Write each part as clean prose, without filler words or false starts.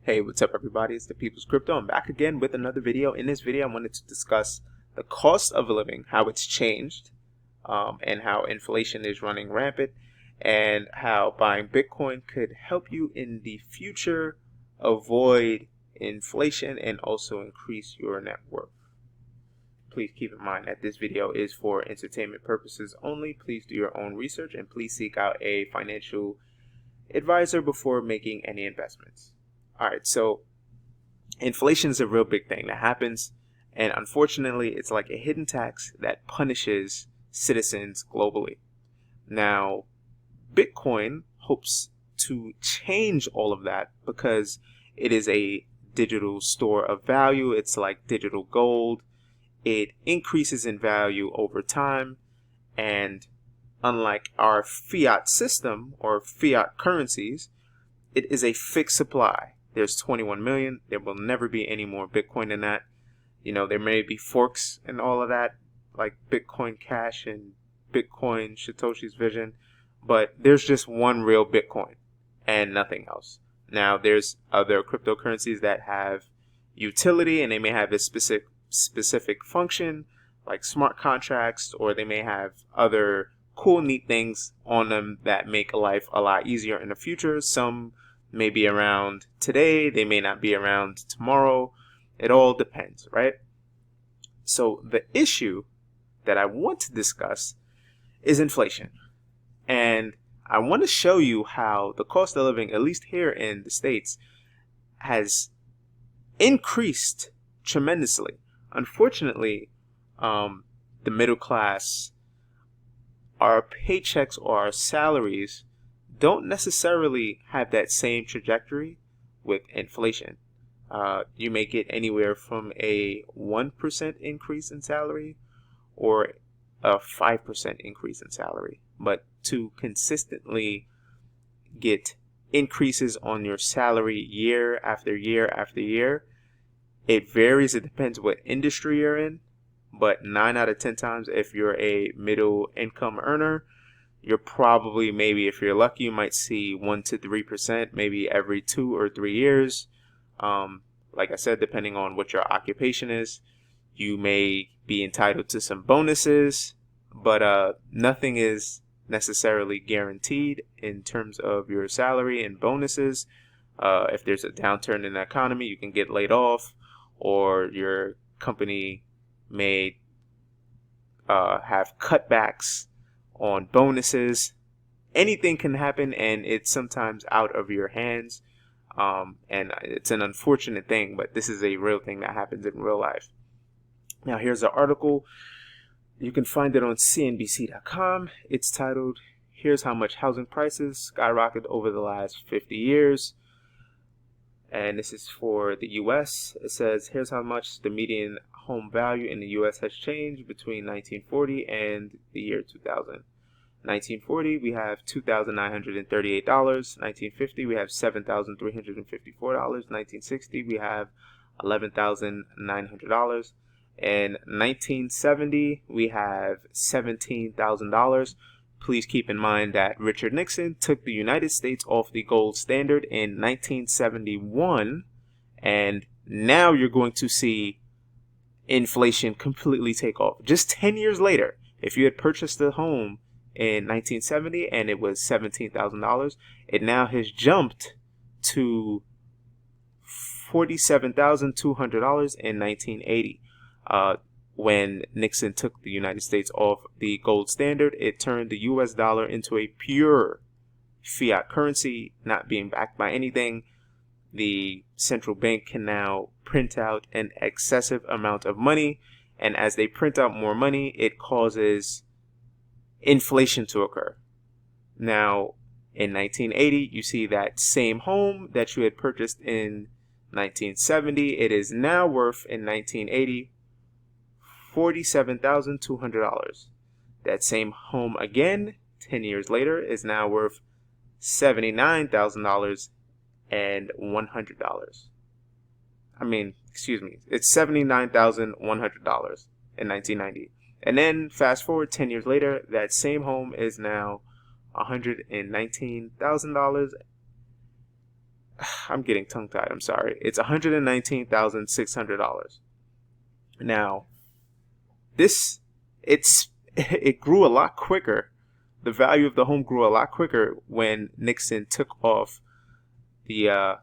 Hey, what's up everybody? It's the People's Crypto. I'm back again with another video. In this video, I wanted to discuss the cost of living, how it's changed, and how inflation is running rampant, and how buying Bitcoin could help you in the future avoid inflation and also increase your net worth. Please keep in mind that this video is for entertainment purposes only. Please do your own research and please seek out a financial advisor before making any investments. All right, so inflation is a real big thing that happens, and unfortunately, it's like a hidden tax that punishes citizens globally. Now, Bitcoin hopes to change all of that because it is a digital store of value. It's like digital gold. It increases in value over time, and unlike our fiat system or fiat currencies, it is a fixed supply. There's 21 million. There will never be any more Bitcoin than that. You know, there may be forks and all of that, like Bitcoin Cash and Bitcoin Satoshi's Vision, but there's just one real Bitcoin and nothing else. Now, there's other cryptocurrencies that have utility and they may have a specific function, like smart contracts, or they may have other cool, neat things on them that make life a lot easier in the future. Some may be around today, they may not be around tomorrow. It all depends, right? So the issue that I want to discuss is inflation. And I want to show you how the cost of living, at least here in the States, has increased tremendously. Unfortunately, the middle class, our paychecks or our salaries don't necessarily have that same trajectory with inflation. You may get anywhere from a 1% increase in salary or a 5% increase in salary. But to consistently get increases on your salary year after year after year, it varies. It depends what industry you're in. But 9 out of 10 times, if you're a middle income earner, you're probably, maybe if you're lucky, you might see 1 to 3%, maybe every 2 or 3 years. Like I said, depending on what your occupation is, you may be entitled to some bonuses, but nothing is necessarily guaranteed in terms of your salary and bonuses. If there's a downturn in the economy, you can get laid off, or your company may have cutbacks on bonuses. Anything can happen, and it's sometimes out of your hands. And it's an unfortunate thing, but this is a real thing that happens in real life. Now, here's an article. You can find it on CNBC.com. It's titled, "Here's How Much Housing Prices Skyrocketed Over the Last 50 Years." And this is for the U.S. It says, here's how much the median home value in the U.S. has changed between 1940 and the year 2000. 1940, we have $2,938. 1950, we have $7,354. 1960, we have $11,900. In 1970, we have $17,000. Please keep in mind that Richard Nixon took the United States off the gold standard in 1971, and now you're going to see inflation completely take off. Just 10 years later, if you had purchased a home in 1970 and it was $17,000, it now has jumped to $47,200 in 1980. When Nixon took the United States off the gold standard, it turned the US dollar into a pure fiat currency, not being backed by anything. The central bank can now print out an excessive amount of money, and as they print out more money, it causes inflation to occur. Now, in 1980, you see that same home that you had purchased in 1970, it is now worth in 1980 $47,200. That same home again, 10 years later, is now worth $79,000 and $100. It's $79,100 in 1990. And then fast forward 10 years later, that same home is now $119,000. I'm getting tongue-tied, I'm sorry. It's $119,600. Now, it grew a lot quicker. The value of the home grew a lot quicker when Nixon took off the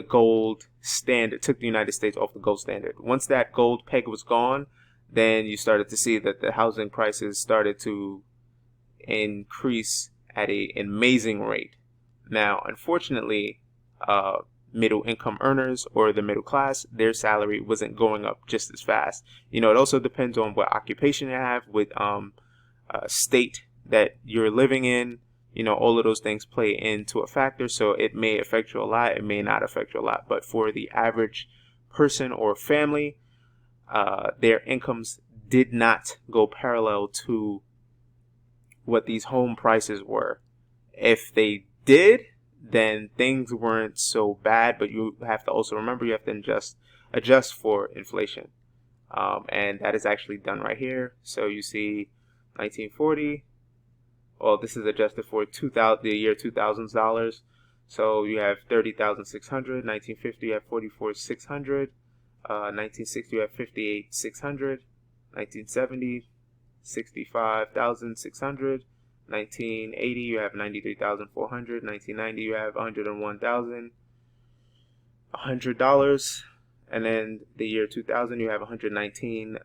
gold standard, took the United States off the gold standard. Once that gold peg was gone, then you started to see that the housing prices started to increase at an amazing rate. Now, unfortunately, middle income earners or the middle class, their salary wasn't going up just as fast. It also depends on what occupation you have, with state that you're living in. All of those things play into a factor. So it may affect you a lot, it may not affect you a lot. But for the average person or family, their incomes did not go parallel to what these home prices were. If they did, then things weren't so bad, but you have to also remember you have to adjust for inflation. And that is actually done right here. So you see 1940, well, this is adjusted for the year 2000's dollars. So you have 30,600, 1950 you have 44,600, 1960 you have 58,600, 1970 65,600, 1980 you have 93,400, 1990 you have $101,100, and then the year 2000 you have $119,000,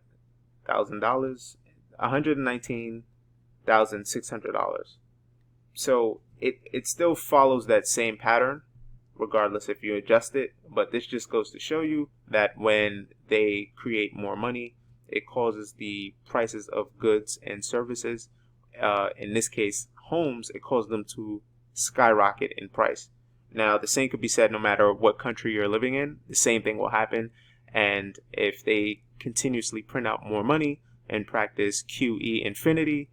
$119,600. So it still follows that same pattern regardless if you adjust it, but this just goes to show you that when they create more money, it causes the prices of goods and services, in this case homes, it causes them to skyrocket in price. Now, the same could be said no matter what country you're living in. The same thing will happen. And if they continuously print out more money and practice QE infinity,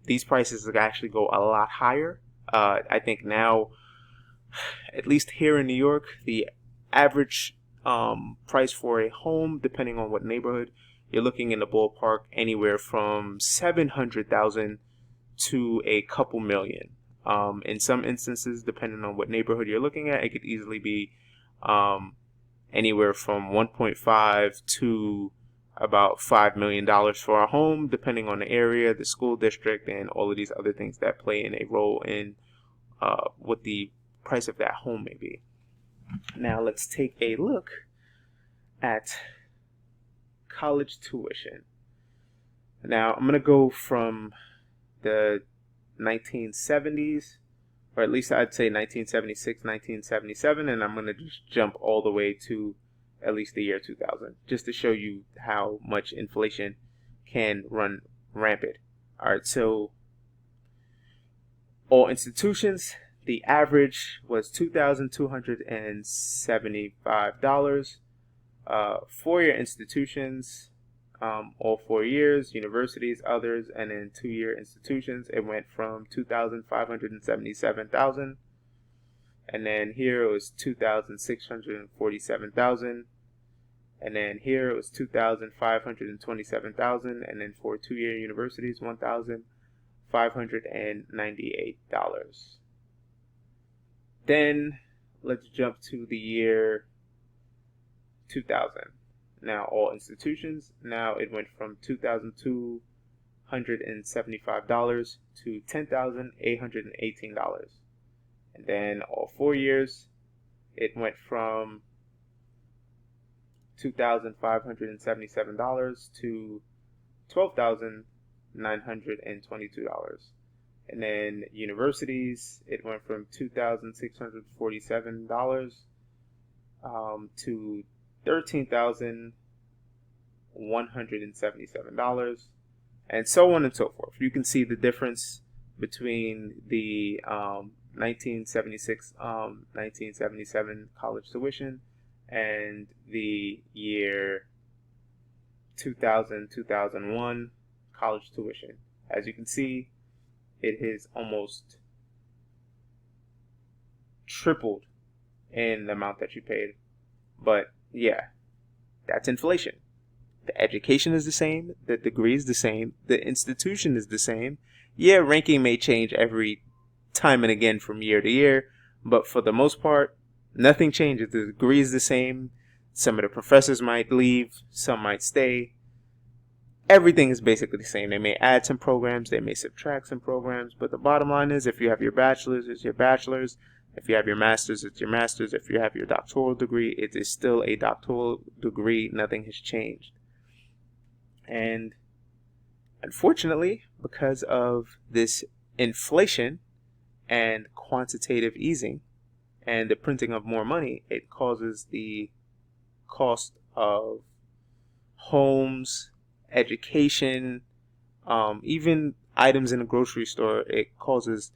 these prices will actually go a lot higher. I think now, at least here in New York, the average price for a home, depending on what neighborhood, you're looking in the ballpark anywhere from $700,000 to a couple million. In some instances, depending on what neighborhood you're looking at, it could easily be anywhere from 1.5 to about $5 million for a home, depending on the area, the school district, and all of these other things that play in a role in what the price of that home may be. Now let's take a look at college tuition. Now I'm going to go from the 1970s, or at least I'd say 1976, 1977, and I'm going to just jump all the way to at least the year 2000, just to show you how much inflation can run rampant. Alright, so all institutions, the average was $2,275. Four-year institutions, all 4 years, universities, others, and then 2-year institutions, it went from $2,577,000, and then here it was $2,647,000, and then here it was $2,527,000, and then for 2-year universities, $1,598. Then let's jump to the year 2000. Now all institutions, now it went from $2,275 to $10,818. And then all 4 years, it went from $2,577 to $12,922. And then universities, it went from $2,647 to $13,177, and so on and so forth. You can see the difference between the 1976, 1977 college tuition and the year 2000, 2001 college tuition. As you can see, it has almost tripled in the amount that you paid. But yeah, that's inflation. The education is the same, the degree is the same, the institution is the same. Yeah, ranking may change every time and again from year to year, but for the most part, Nothing changes. The degree is the same. Some of the professors might leave, some might stay. Everything is basically the same. They may add some programs, they may subtract some programs, but the bottom line is, if you have your bachelor's, it's your bachelor's. If you have your master's, it's your master's. If you have your doctoral degree, it is still a doctoral degree. Nothing has changed. And unfortunately, because of this inflation and quantitative easing and the printing of more money, it causes the cost of homes, education, even items in a grocery store, it causes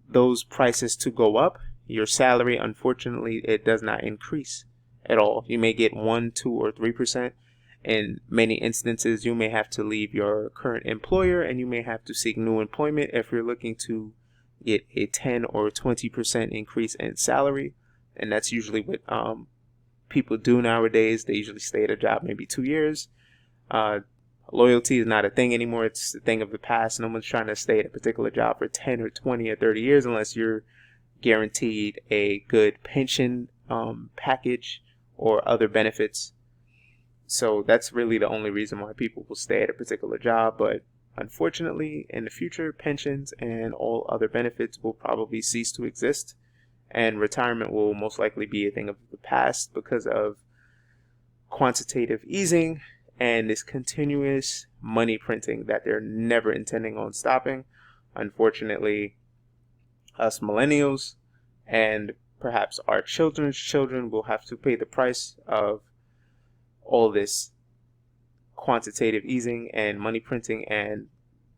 those prices to go up. Your salary, unfortunately, it does not increase at all. You may get 1%, 2%, or 3%. In many instances, you may have to leave your current employer and you may have to seek new employment if you're looking to get a 10 or 20% increase in salary. And that's usually what people do nowadays. They usually stay at a job maybe 2 years. Loyalty is not a thing anymore. It's a thing of the past. No one's trying to stay at a particular job for 10 or 20 or 30 years unless you're guaranteed a good pension package or other benefits. So that's really the only reason why people will stay at a particular job. But unfortunately, in the future, pensions and all other benefits will probably cease to exist, and retirement will most likely be a thing of the past because of quantitative easing and this continuous money printing that they're never intending on stopping. Unfortunately, us millennials and perhaps our children's children will have to pay the price of all this quantitative easing and money printing and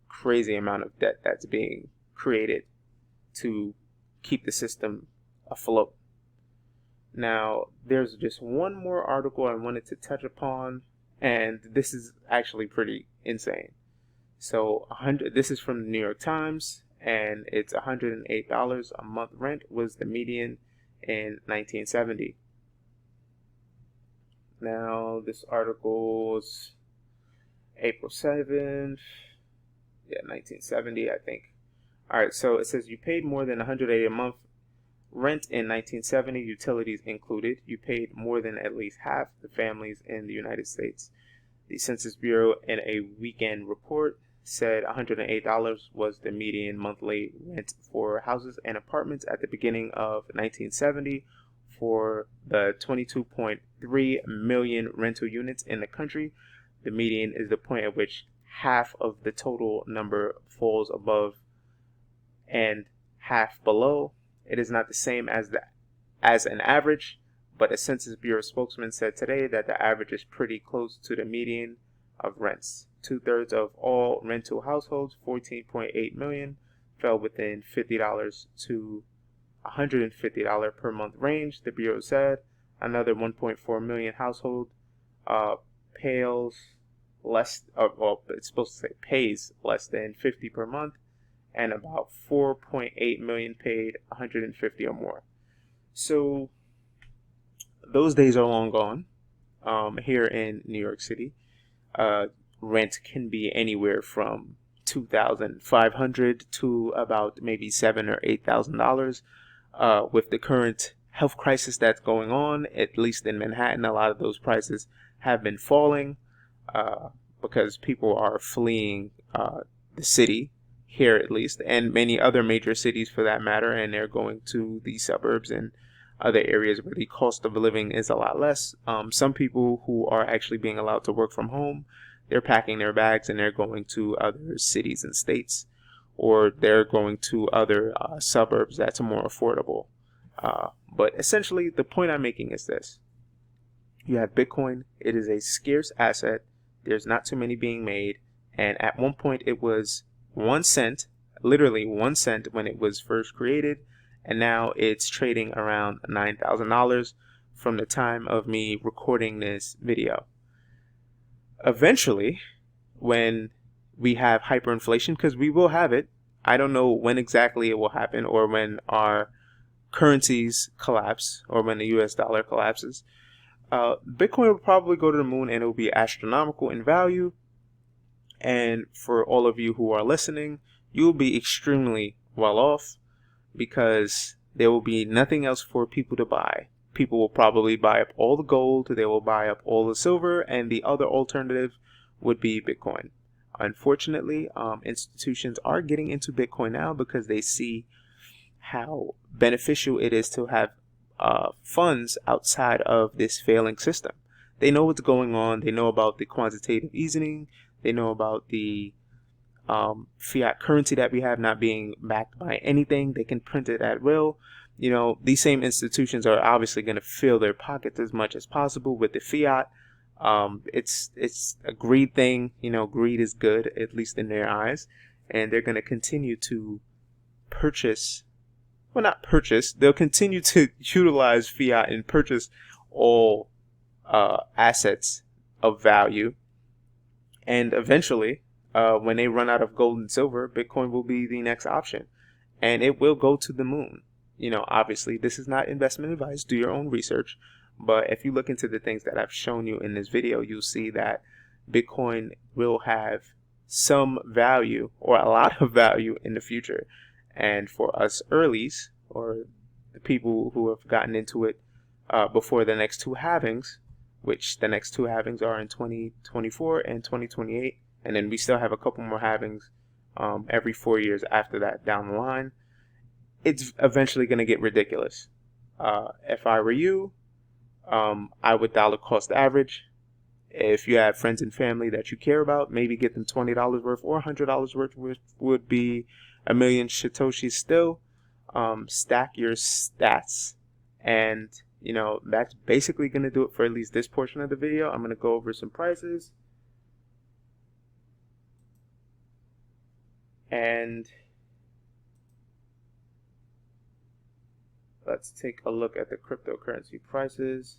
crazy amount of debt that's being created to keep the system afloat. Now, there's just one more article I wanted to touch upon, and this is actually pretty insane. So this is from the New York Times, and it's $108 a month rent was the median in 1970. Now, this article is April 7th, 1970, I think. All right, so it says you paid more than $180 a month rent in 1970, utilities included. You paid more than at least half the families in the United States. The Census Bureau, in a weekend report, said $108 was the median monthly rent for houses and apartments at the beginning of 1970 for the 22.3 million rental units in the country. The median is the point at which half of the total number falls above and half below. It is not the same as an average, but a Census Bureau spokesman said today that the average is pretty close to the median of rents. 2/3 of all rental households, 14.8 million, fell within $50 to $150 per month range, the Bureau said. Another 1.4 million household pays less than $50 per month, and about 4.8 million paid $150 or more. So those days are long gone. Here in New York City, rent can be anywhere from $2,500 to about maybe $7,000 or $8,000. With the current health crisis that's going on, at least in Manhattan, a lot of those prices have been falling because people are fleeing the city, here at least, and many other major cities for that matter, and they're going to the suburbs and other areas where the cost of living is a lot less. Some people who are actually being allowed to work from home, they're packing their bags and they're going to other cities and states, or they're going to other suburbs that's more affordable. But essentially, the point I'm making is this. You have Bitcoin. It is a scarce asset. There's not too many being made. And at one point, it was 1 cent, literally 1 cent when it was first created. And now it's trading around $9,000 from the time of me recording this video. Eventually, when we have hyperinflation, because we will have it, I don't know when exactly it will happen, or when our currencies collapse, or when the US dollar collapses, Bitcoin will probably go to the moon and it will be astronomical in value. And for all of you who are listening, you will be extremely well off, because there will be nothing else for people to buy. People will probably buy up all the gold, they will buy up all the silver, and the other alternative would be Bitcoin. Unfortunately, institutions are getting into Bitcoin now because they see how beneficial it is to have funds outside of this failing system. They know what's going on. They know about the quantitative easing. They know about the fiat currency that we have not being backed by anything. They can print it at will. You know, these same institutions are obviously going to fill their pockets as much as possible with the fiat. It's a greed thing. You know, greed is good, at least in their eyes, and they're going to continue to purchase. Well, not purchase. They'll continue to utilize fiat and purchase all assets of value, and eventually, when they run out of gold and silver, Bitcoin will be the next option, and it will go to the moon. You know, obviously, this is not investment advice. Do your own research. But if you look into the things that I've shown you in this video, you'll see that Bitcoin will have some value, or a lot of value, in the future. And for us earlies, or the people who have gotten into it before the next two halvings, which the next two halvings are in 2024 and 2028, and then we still have a couple more halvings every 4 years after that down the line, it's eventually going to get ridiculous. If I were you, I would dollar cost average. If you have friends and family that you care about, maybe get them $20 worth or $100 worth, which would be a million Satoshis still. Stack your stats. And, you know, that's basically going to do it for at least this portion of the video. I'm going to go over some prices. And let's take a look at the cryptocurrency prices.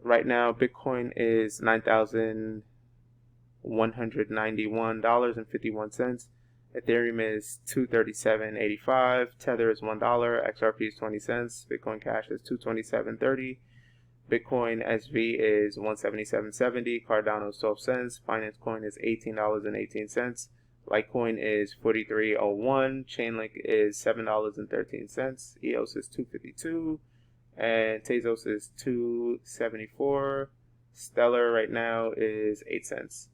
Right now, Bitcoin is $9,191.51. Ethereum is $237.85. Tether is $1. XRP is 20 cents. Bitcoin Cash is $227.30. Bitcoin SV is $177.70. Cardano is 12 cents. Binance Coin is $18.18. Litecoin is $43.01. Chainlink is $7.13. EOS is $2.52. And Tezos is $2.74. Stellar right now is 8 cents.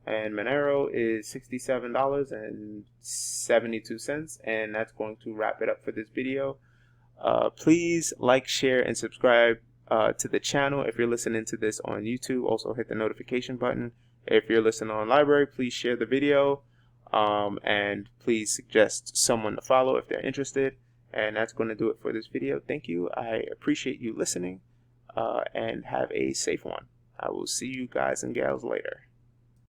And Monero is $67.72. And that's going to wrap it up for this video. Please like, share, and subscribe to the channel. If you're listening to this on YouTube, also hit the notification button. If you're listening on LBRY, please share the video. And please suggest someone to follow if they're interested. And that's going to do it for this video. Thank you. I appreciate you listening, and have a safe one. I will see you guys and gals later.